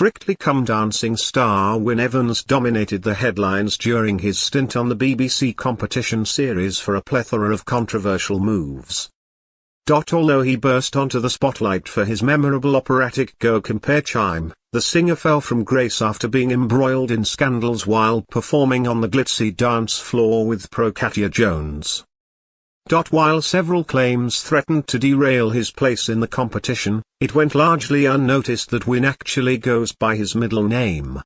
Strictly Come Dancing star Wynne Evans dominated the headlines during his stint on the BBC competition series for a plethora of controversial moves. Although he burst onto the spotlight for his memorable operatic Go Compare chime, the singer fell from grace after being embroiled in scandals while performing on the glitzy dance floor with pro Katya Jones. While several claims threatened to derail his place in the competition, it went largely unnoticed that Wynne actually goes by his middle name.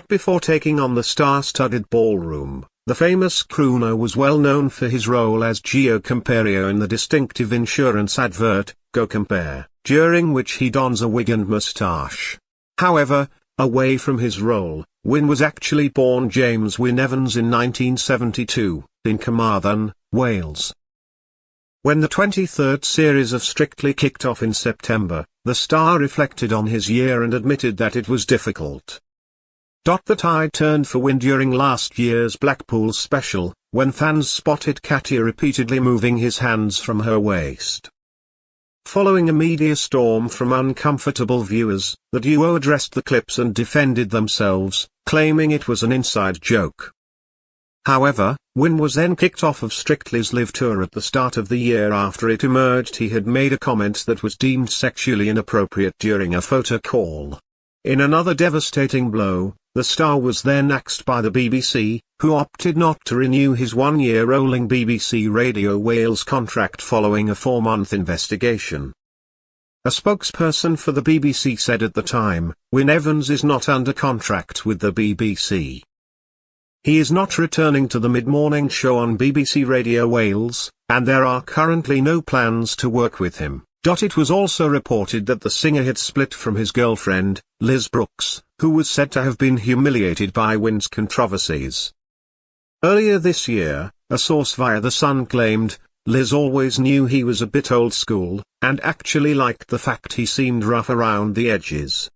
Before taking on the star-studded ballroom, the famous crooner was well known for his role as Gio Compario in the distinctive insurance advert, Go Compare, during which he dons a wig and moustache. However, away from his role, Wynne was actually born James Wynne Evans in 1972, in Carmarthen, Wales. When the 23rd series of Strictly kicked off in September, the star reflected on his year and admitted that it was difficult. The tide turned for Wynne during last year's Blackpool special, when fans spotted Katya repeatedly moving his hands from her waist. Following a media storm from uncomfortable viewers, the duo addressed the clips and defended themselves, claiming it was an inside joke. However, Wynne was then kicked off of Strictly's live tour at the start of the year after it emerged he had made a comment that was deemed sexually inappropriate during a photo call. In another devastating blow, the star was then axed by the BBC, who opted not to renew his one-year rolling BBC Radio Wales contract following a 4-month investigation. A spokesperson for the BBC said at the time, Wynne Evans is not under contract with the BBC. He is not returning to the mid-morning show on BBC Radio Wales, and there are currently no plans to work with him. It was also reported that the singer had split from his girlfriend, Liz Brooks, who was said to have been humiliated by Wynne's controversies. Earlier this year, a source via The Sun claimed, Liz always knew he was a bit old school, and actually liked the fact he seemed rough around the edges.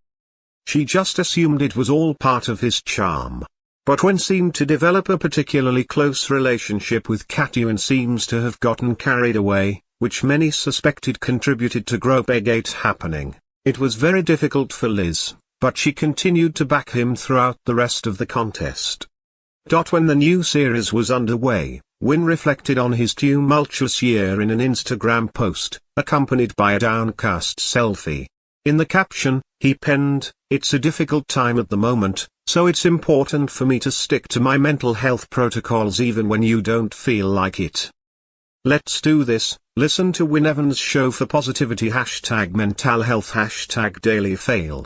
She just assumed it was all part of his charm. But Wynne seemed to develop a particularly close relationship with Katya and seems to have gotten carried away, which many suspected contributed to Gropegate happening. It was very difficult for Liz, but she continued to back him throughout the rest of the contest. When the new series was underway, Wynne reflected on his tumultuous year in an Instagram post, accompanied by a downcast selfie. In the caption, he penned, "It's a difficult time at the moment, so it's important for me to stick to my mental health protocols even when you don't feel like it. Let's do this." Listen to Wynne Evans' show for positivity #mental health #dailyfail.